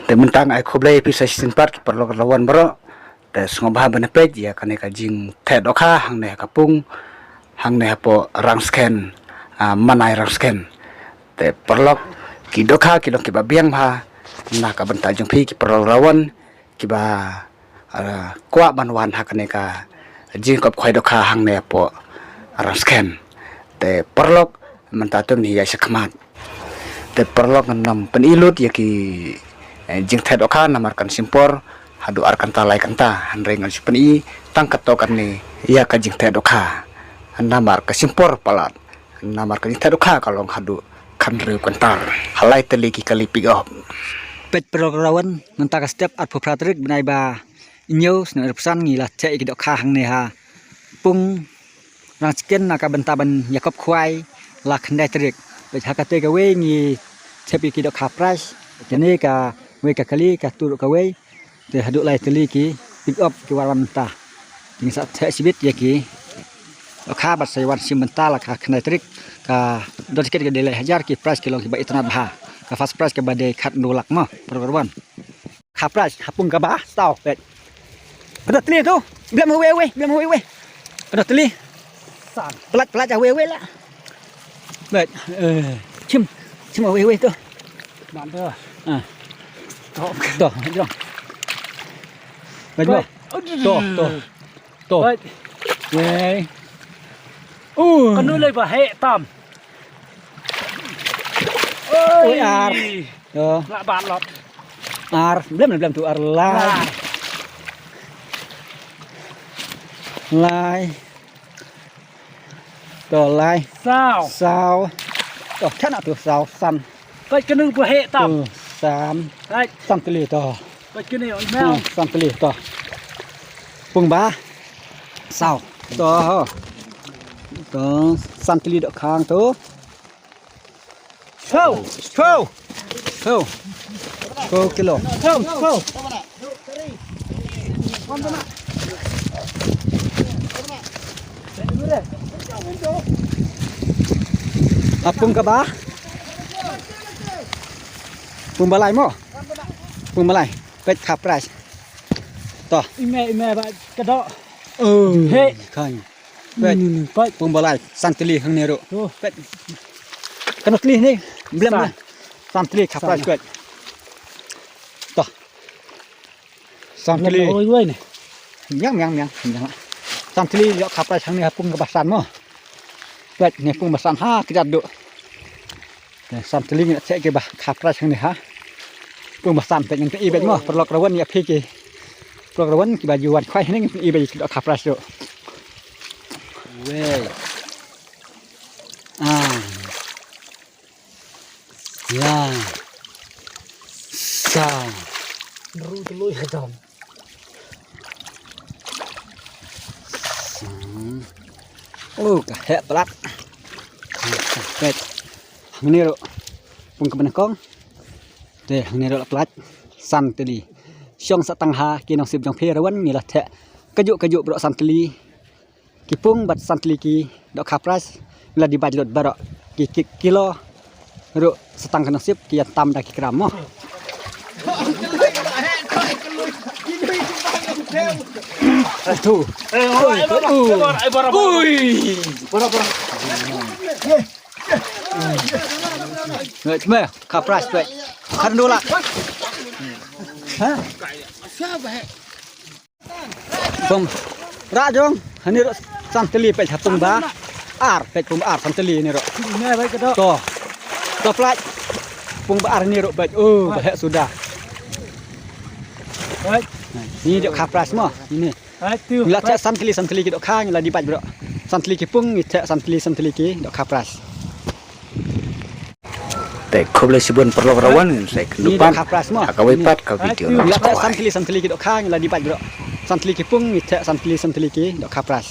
Te mentang ai khoblai pi season part perlo lawan bro te ngobah benepet ya kane ka jing the dokha hang ne kapung hang ne po rang scan manai rang scan te perlo ki dokha ki dok ki ba biang ha na ka benta jong phi ki perlo lawan ki ba kwa banwan ha kane ka jing kop khoi dokha hang ne po rang scan te perlo menta tum ni ya sakmat te perlo nam penilut ya ki jing the dokha namarkan simpor hadu arkan talai kanta handreng al sipeni tangkat tokan ni ya ka jing the dokha namar ka simpor palat namar ka jing the dokha kalong hadu khandre kantar halai teliki kali pigop pet prograwan mentaka setiap at pratrik benai ba inyo sna pesan ngila cek ki dokha hang ne ha pung rang chicken naka bentaban yakop khwai la khandai trik pe hakate ka we ngi chepi ki dokha price jene ka we ka kali ka turu ka we te haduk lai teli ki pick up ki waran ta ting sa the sibit ya ki kha bat sai wan sim menta la ka khandai trik ka do tiket ke delai hajar ki price ki long ki ba itna bha ka fast price ke bade khat nolak ma program kha price hapung ka ba tau pet pada teli tu blem we pada teli pelat ja we lah bet chim we tu bạn thưa Tuh, jom. Baju. Tuh. Ye. con nuôi lên và hệ tầm Ôi ar. Tuh. lại bạn lọt Ar, belum tu ar lai. Lai. Tuh lai. sao Sao. Tuh, chắc nào tuh sao san. vậy cái nuôi và hệ tầm Sam. đấy Sam teli tuh. vậy cái này mèo Sam teli tuh. Pung ba. Sao. Tuh. Tuh, sam teli dok khang tuh. Go kilo. không Apung ka ba? Pung balai mo. Pung balai. Pet ka price. Toh. mẹ vậy cái đó Hệ khang. Pet vậy pung balai santili hang nero. tuh Pet. Kanot li ni. Blem San. lah. Santili ka price pet. Toh. Santili. ôi quên này Yang. Santili yo ka price hang ni pung ka basan mo. Pet ni pung basan ha kita duk. Santili ni cek ke bah ka price hang ni ha. Pung basan pet yang ibet mo perlok rawan ya phiki. Perlok rawan ki baju wan khwai ni ibet ki ka price duk. Wey. La. Sa. ru tului hệ tầm Ka he pelat. Pet. Hang ni ro. Pung ka kong. Te hang ni ro pelat. San tadi. Syong satang ha ki nong sip jong phe rawan ni la the. Kajuk bro san teli. Ki pung bat san teli ki dok ka price la di baj lot barok ki kilo ro setang ka nong sip ki tam da ki gram mo. Tu. Nggak cuma kapras baik. Kan dulu lah. Hah? Pum. Rajong. Ini ro santeli pet hapung ba. Ar pet pum ar santeli ini ro. mẹ vậy cái đó Toh. Toh plat. Pung ba ar ini ro pet. Bahak sudah. đấy Ini dok kapras mo. Ini. đấy tiêu Bila cek santeli ki dok khang la dibaj bro. Santeli ki pung ni cek santeli ki dok kapras. te khoblai sibun perlo rawan sai Ini kenupan dok kapras mo. ka wipat ka video Bila na cek santeli ki dok khang la dibaj bro. Santeli ki pung ni cek santeli ki dok kapras.